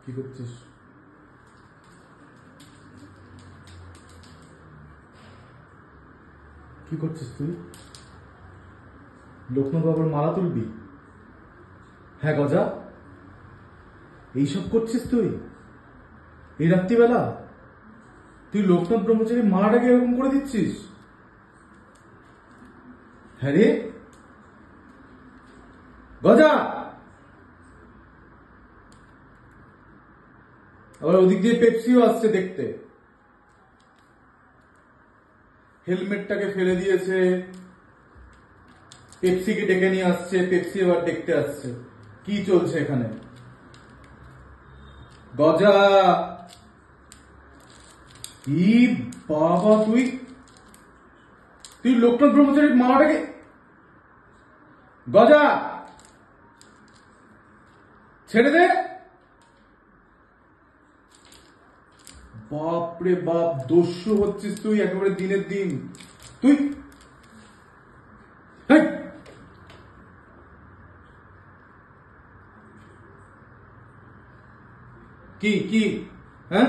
কি করছিস? কি করছিস তুই? লোকনাথ বাবার মালা তুলবি? হ্যাঁ গজা, এইসব করছিস তুই এই রাত্রিবেলা? তুই লোকনাথ ব্রহ্মচারী মালাটাকে এরকম করে দিচ্ছিস? হ্যাঁ রে গজা, আবার ওদিক দিয়ে পেপসিও আসছে দেখতে। হেলমেটটাকে ফেলে দিয়েছে, পেপসিকে ডেকে নিয়ে আসছে, পেপসি এবার দেখতে আসছে। কি চলছে এখানে? গজা, কি বাবা, তুই তুই লোকনাথ ব্রহ্মচারীর মালাটাকে, গজা ছেড়ে দে। বাপরে বাপ, দস্যু হচ্ছিস তুই একেবারে দিনের দিন। তুই কি কি হ্যাঁ